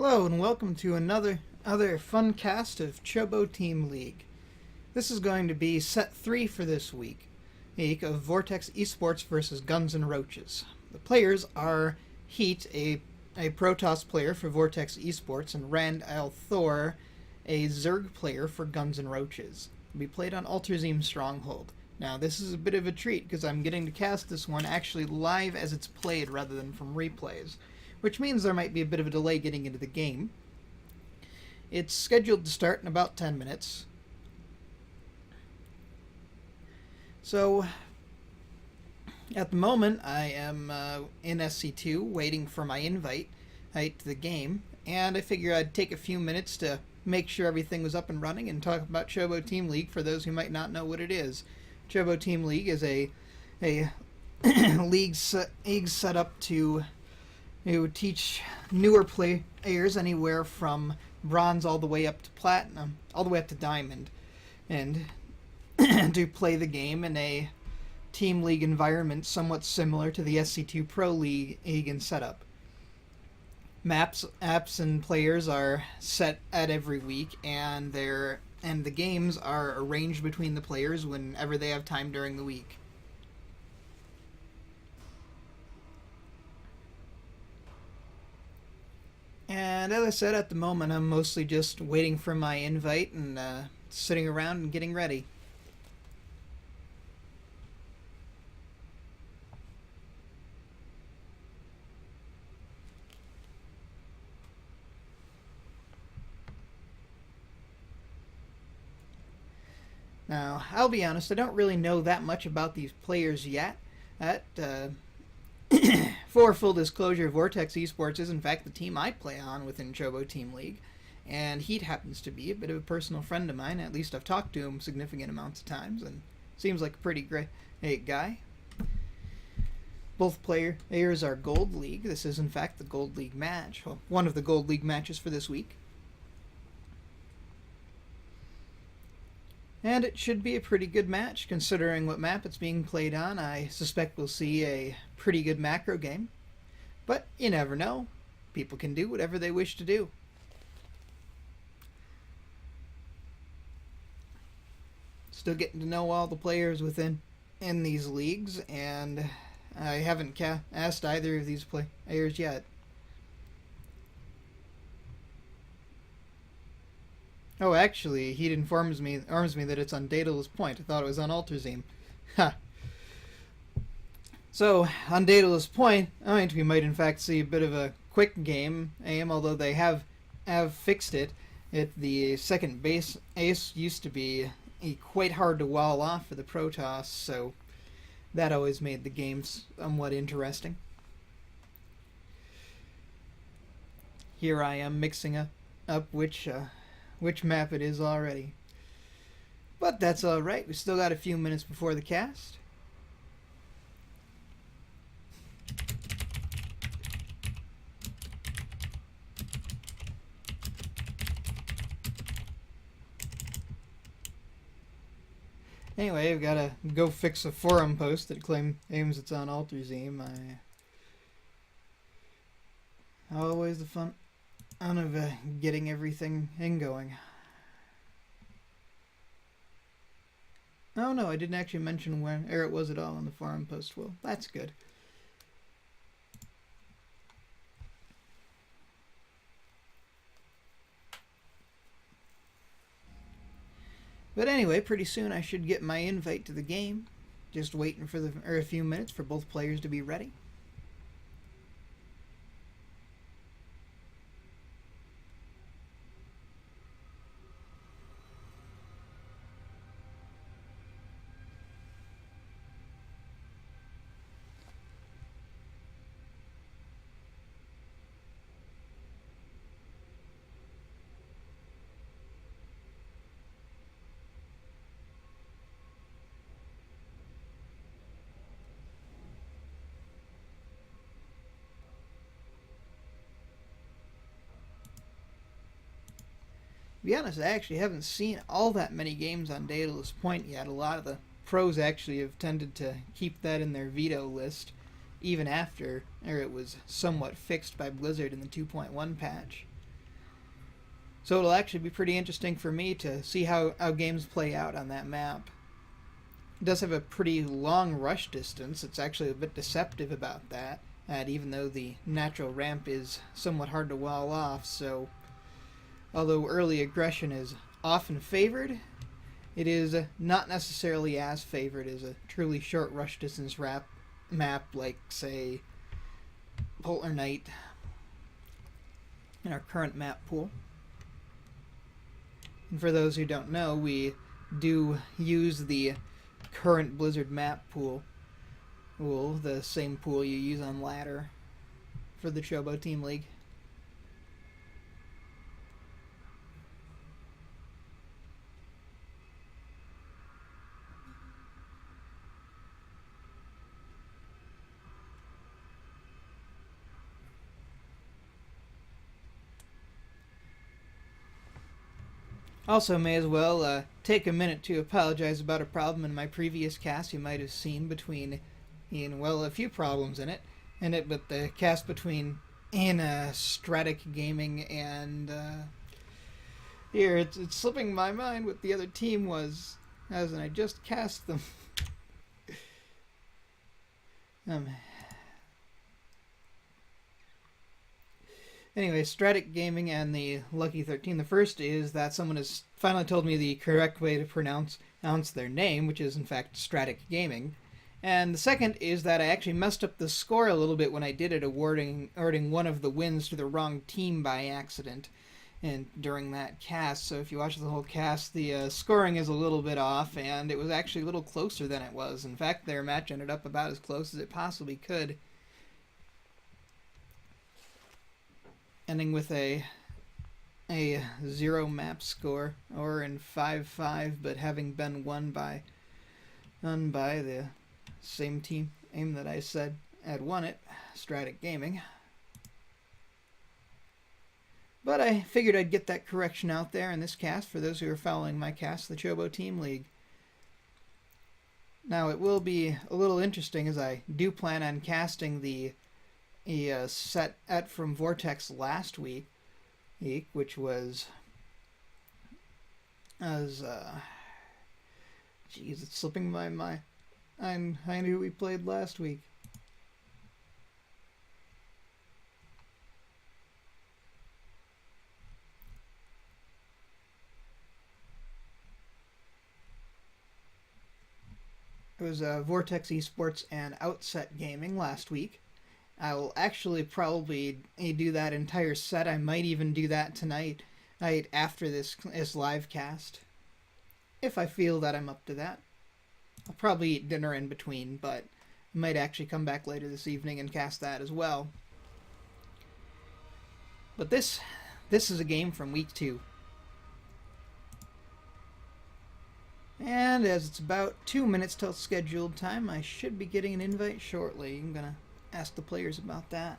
Hello and welcome to another fun cast of Chobo Team League. This is going to be set 3 for this week of Vortex Esports versus Guns and Roaches. The players are Heat, a Protoss player for Vortex Esports, and RandAlThor, a Zerg player for Guns and Roaches. It'll be played on Altazim Stronghold. Now this is a bit of a treat because I'm getting to cast this one actually live as it's played rather than from replays, which means there might be a bit of a delay getting into the game. It's scheduled to start in about 10 minutes. So, at the moment, I am in SC2 waiting for my invite to the game, and I figure I'd take a few minutes to make sure everything was up and running and talk about Chobo Team League for those who might not know what it is. Chobo Team League is a league set up to teach newer players anywhere from bronze all the way up to platinum, all the way up to diamond, and to play the game in a team league environment somewhat similar to the SC2 Pro League in setup. Maps, apps, and players are set at every week, and the games are arranged between the players whenever they have time during the week. And as I said, at the moment, I'm mostly just waiting for my invite and sitting around and getting ready. Now, I'll be honest, I don't really know that much about these players yet. For full disclosure, Vortex Esports is in fact the team I play on within Chobo Team League, and Heat happens to be a bit of a personal friend of mine. At least I've talked to him significant amounts of times, and seems like a pretty great guy. Both players are Gold League. This is in fact the Gold League match, well, one of the Gold League matches for this week. And it should be a pretty good match, considering what map it's being played on. I suspect we'll see a pretty good macro game. But you never know. People can do whatever they wish to do. Still getting to know all the players in these leagues, and I haven't asked either of these players yet. Oh, actually, he informs me that it's on Daedalus Point. I thought it was on Altazim. Ha. So, on Daedalus Point, we might in fact see a bit of a quick game aim, although they have fixed it. The second base ace used to be quite hard to wall off for the Protoss, so that always made the game somewhat interesting. Here I am mixing up which map it is already. But that's alright, we still got a few minutes before the cast. Anyway, I've got to go fix a forum post that claims it's on Altazim. Always the fun of getting everything going. Oh no, I didn't actually mention where it was at all on the forum post. Well, that's good. But anyway, pretty soon I should get my invite to the game. Just waiting for a few minutes for both players to be ready. To be honest, I actually haven't seen all that many games on Daedalus Point yet. A lot of the pros actually have tended to keep that in their veto list, even after it was somewhat fixed by Blizzard in the 2.1 patch. So it'll actually be pretty interesting for me to see how games play out on that map. It does have a pretty long rush distance. It's actually a bit deceptive about that. And even though the natural ramp is somewhat hard to wall off, so although early aggression is often favored, it is not necessarily as favored as a truly short rush distance map like, say, Polar Knight in our current map pool. And for those who don't know, we do use the current Blizzard map pool, the same pool you use on ladder for the Chobo Team League. Also, may as well take a minute to apologize about a problem in my previous cast you might have seen between, well, a few problems in it, but the cast between Stratic Gaming and here it's slipping my mind what the other team was, as I just cast them. Anyway, Stratic Gaming and the Lucky 13. The first is that someone has finally told me the correct way to pronounce their name, which is in fact Stratic Gaming. And the second is that I actually messed up the score a little bit when I did it, awarding one of the wins to the wrong team by accident and during that cast. So if you watch the whole cast, the scoring is a little bit off, and it was actually a little closer than it was. In fact, their match ended up about as close as it possibly could, ending with a 0 map score, or in 5-5, but having been won by the same team that I said had won it, Stratic Gaming. But I figured I'd get that correction out there in this cast for those who are following my cast, the Chobo Team League. Now it will be a little interesting, as I do plan on casting the set from Vortex last week, which was it's slipping my mind. I knew we played last week. It was Vortex Esports and Outset Gaming last week. I will actually probably do that entire set. I might even do that tonight after this live cast, if I feel that I'm up to that. I'll probably eat dinner in between, but I might actually come back later this evening and cast that as well. But this is a game from week 2. And as it's about 2 minutes till scheduled time, I should be getting an invite shortly. I'm gonna ask the players about that.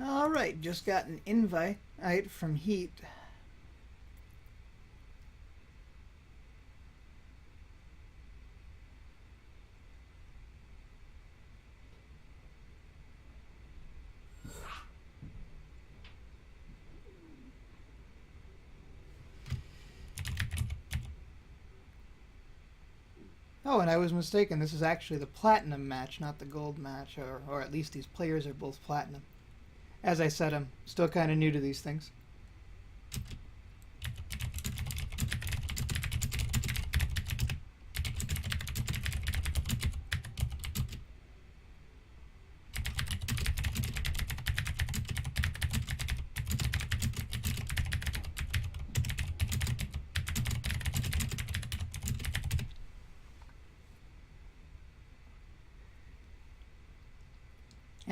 Alright, just got an invite from Heat. Oh, and I was mistaken. This is actually the Platinum match, not the Gold match, or at least these players are both Platinum. As I said, I'm still kind of new to these things.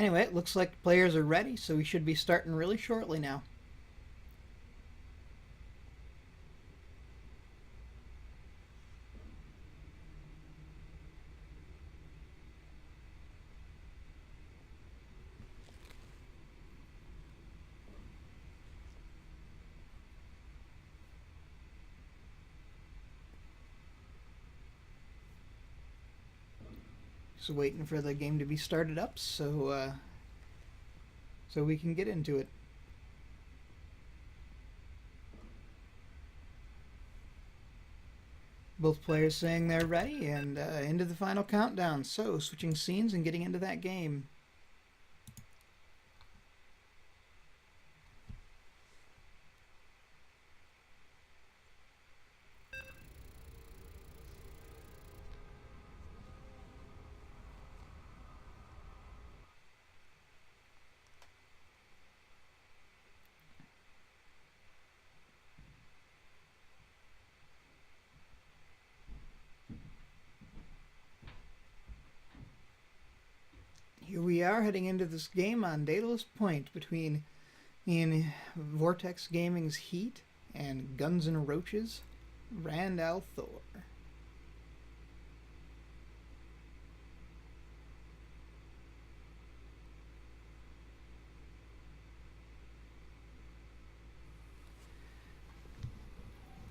Anyway, it looks like players are ready, so we should be starting really shortly now. Just waiting for the game to be started up so we can get into it. Both players saying they're ready, and into the final countdown. So, switching scenes and getting into that game. Here we are heading into this game on Daedalus Point between Vortex Gaming's Heat and Guns N' Roaches' RandAlThor.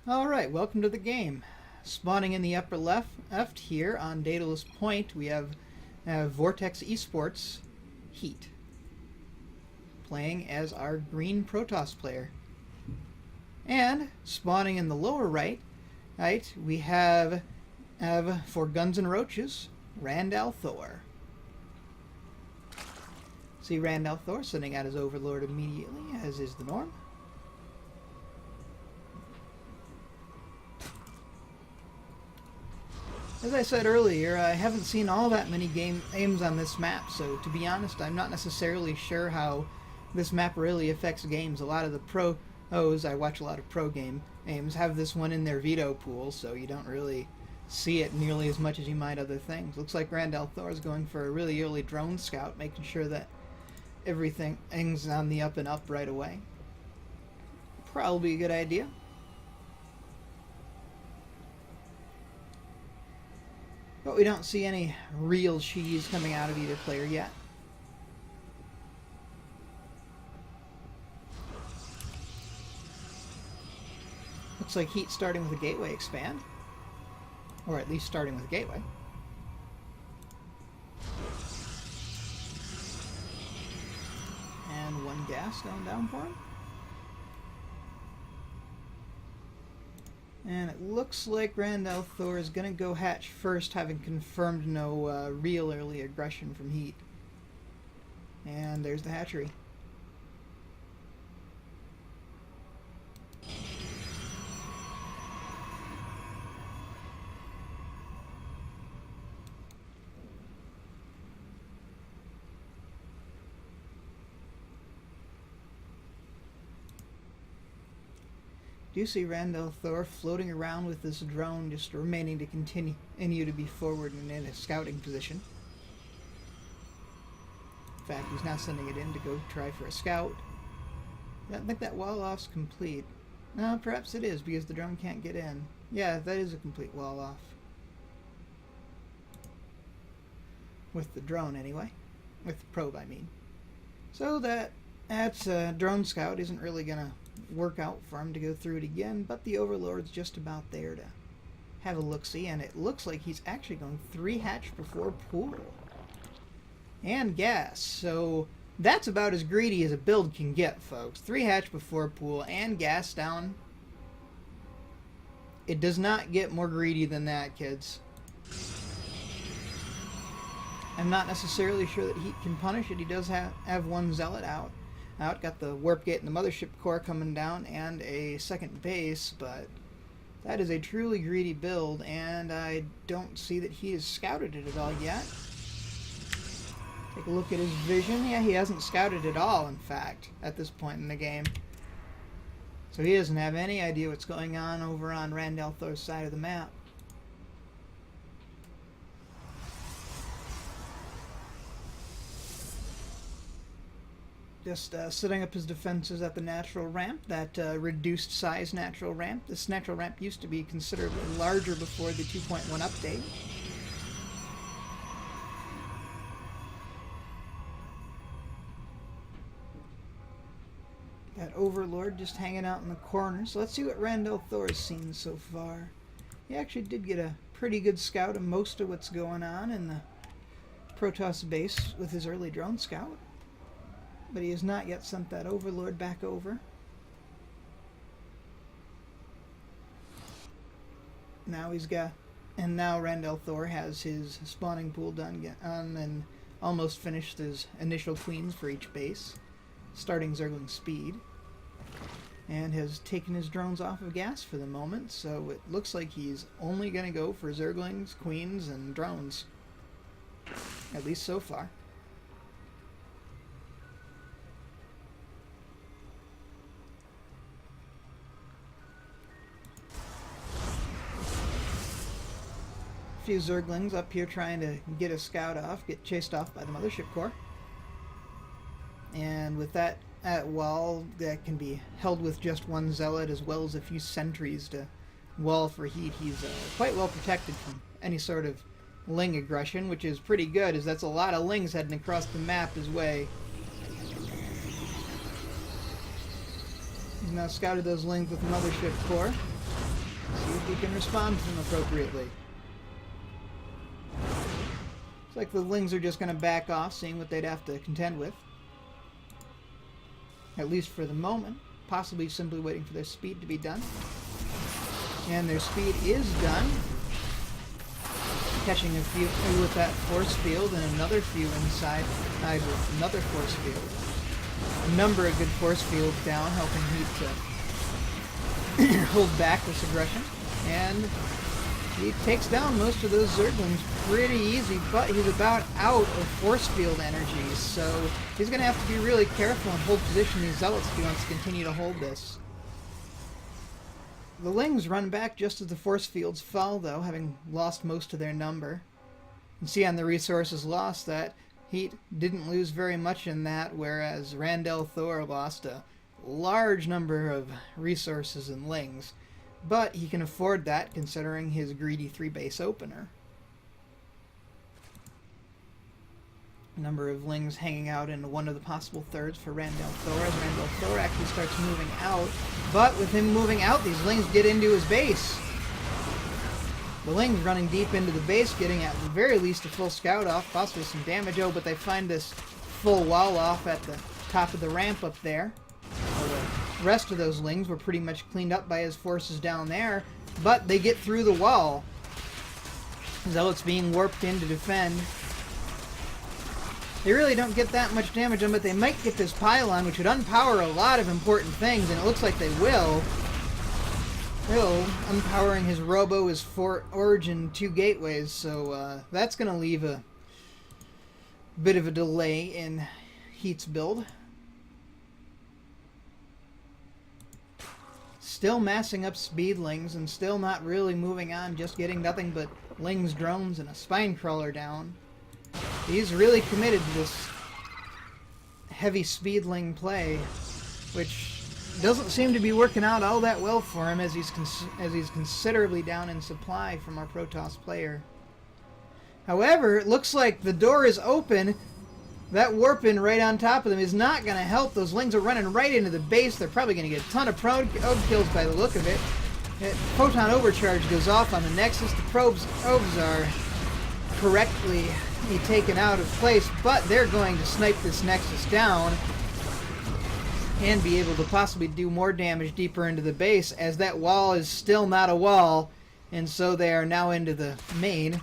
Alright, welcome to the game. Spawning in the upper left here on Daedalus Point, we have Vortex Esports Heat playing as our green Protoss player. And spawning in the lower right, we have for Guns N' Roaches, RandAlThor. See RandAlThor sending out his overlord immediately, as is the norm. As I said earlier, I haven't seen all that many games on this map, so to be honest, I'm not necessarily sure how this map really affects games. A lot of the pros, I watch a lot of pro games, have this one in their veto pool, so you don't really see it nearly as much as you might other things. Looks like RandAlThor is going for a really early drone scout, making sure that everything's on the up and up right away. Probably a good idea. But we don't see any real cheese coming out of either player yet. Looks like Heat starting with a gateway expand. Or at least starting with a gateway. And one gas going down for him. And it looks like RandAlThor is going to go hatch first, having confirmed no real early aggression from Heat. And there's the hatchery. Do you see RandAlThor floating around with this drone, just remaining to continue to be forward and in a scouting position? In fact, he's now sending it in to go try for a scout. I don't think that wall-off's complete. No, perhaps it is, because the drone can't get in. Yeah, that is a complete wall-off. With the drone, anyway. With the probe, I mean. So that's drone scout isn't really going to work out for him to go through it again, but the Overlord's just about there to have a look-see, and it looks like he's actually going 3 hatch before pool. And gas, so that's about as greedy as a build can get, folks. 3 hatch before pool and gas down. It does not get more greedy than that, kids. I'm not necessarily sure that Heat can punish it. He does have one Zealot out. Got the warp gate and the mothership core coming down and a second base, but that is a truly greedy build, and I don't see that he has scouted it at all yet. Take a look at his vision. Yeah, he hasn't scouted at all, in fact, at this point in the game. So he doesn't have any idea what's going on over on RandAlThor's side of the map. Just setting up his defenses at the natural ramp, that reduced size natural ramp. This natural ramp used to be considerably larger before the 2.1 update. That Overlord just hanging out in the corner. So let's see what RandAlThor has seen so far. He actually did get a pretty good scout of most of what's going on in the Protoss base with his early drone scout. But he has not yet sent that Overlord back over. Now he's got... And now RandAlThor has his spawning pool done and almost finished his initial queens for each base, starting Zergling speed, and has taken his drones off of gas for the moment, so it looks like he's only going to go for Zerglings, queens, and drones. At least so far. A few Zerglings up here trying to get a scout off, get chased off by the Mothership Core. And with that wall that can be held with just one Zealot as well as a few sentries to wall for heat, he's quite well protected from any sort of Ling aggression, which is pretty good, as that's a lot of Lings heading across the map his way. He's now scouted those Lings with Mothership Core. See if he can respond to them appropriately. Looks like the Lings are just going to back off, seeing what they'd have to contend with. At least for the moment. Possibly simply waiting for their speed to be done. And their speed is done. Catching a few with that force field and another few inside with another force field. A number of good force fields down, helping Heat to hold back this aggression. And he takes down most of those Zerglings pretty easy, but he's about out of force field energy, so he's going to have to be really careful and hold position these Zealots if he wants to continue to hold this. The Lings run back just as the force fields fall, though, having lost most of their number. You can see on the resources lost that Heat didn't lose very much in that, whereas RandAlThor lost a large number of resources and Lings. But he can afford that, considering his greedy 3-base opener. A number of Lings hanging out in one of the possible thirds for RandAlThor, as RandAlThor actually starts moving out. But with him moving out, these Lings get into his base. The Lings running deep into the base, getting at the very least a full scout off, possibly some damage. Oh, but they find this full wall off at the top of the ramp up there. The rest of those Lings were pretty much cleaned up by his forces down there, but they get through the wall. Zealots being warped in to defend. They really don't get that much damage on, but they might get this pylon, which would unpower a lot of important things, and it looks like they will. Unpowering his Robo, his Fort Origin, 2 gateways, so that's going to leave a bit of a delay in Heat's build. Still massing up speedlings and still not really moving on, just getting nothing but Lings, drones, and a spine crawler down. He's really committed to this heavy speedling play, which doesn't seem to be working out all that well for him, as he's considerably down in supply from our Protoss player. However, it looks like the door is open. That warp-in right on top of them is not going to help. Those Lings are running right into the base. They're probably going to get a ton of probe kills by the look of it. Photon overcharge goes off on the Nexus. The probes are correctly taken out of place, but they're going to snipe this Nexus down and be able to possibly do more damage deeper into the base, as that wall is still not a wall, and so they are now into the main.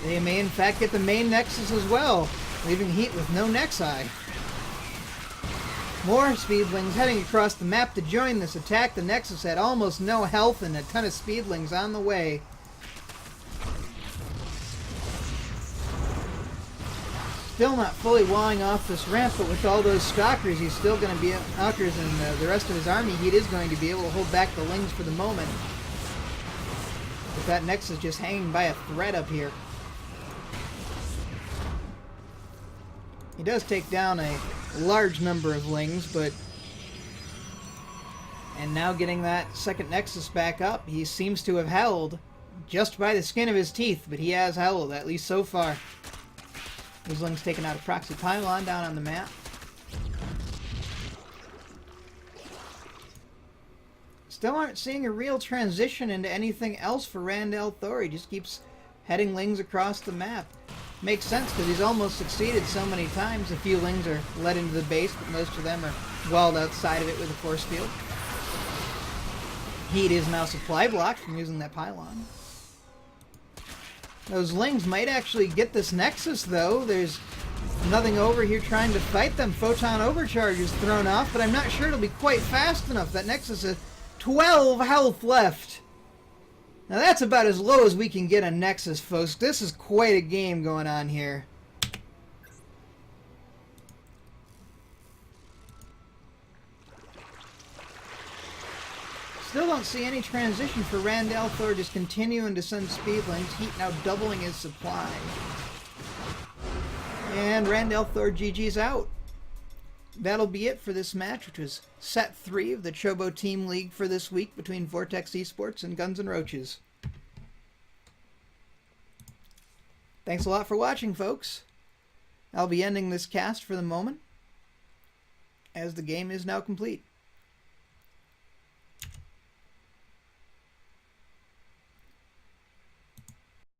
They may in fact get the main Nexus as well, leaving Heat with no Nexi. More speedlings heading across the map to join this attack. The Nexus had almost no health and a ton of speedlings on the way. Still not fully walling off this ramp, but with all those stalkers, he's still going to be stalkers, and the rest of his army, Heat is going to be able to hold back the Lings for the moment. But that Nexus just hanging by a thread up here. He does take down a large number of Lings, but... And now getting that second Nexus back up, he seems to have held just by the skin of his teeth, but he has held, at least so far. Those Lings taking out a proxy pylon down on the map. Still aren't seeing a real transition into anything else for RandAlThor. He just keeps heading Lings across the map. Makes sense because he's almost succeeded so many times. A few Lings are led into the base, but most of them are walled outside of it with a force field. Heat is now supply blocked from using that pylon. Those Lings might actually get this Nexus, though. There's nothing over here trying to fight them. Photon Overcharge is thrown off, but I'm not sure it'll be quite fast enough. That Nexus has 12 health left. Now that's about as low as we can get a Nexus, folks. This is quite a game going on here. Still don't see any transition for RandAlThor, just continuing to send speed Lings. Heat now doubling his supply. And RandAlThor GG's out. That'll be it for this match, which was set 3 of the Chobo Team League for this week between Vortex Esports and Guns N' Roaches. Thanks a lot for watching, folks. I'll be ending this cast for the moment, as the game is now complete.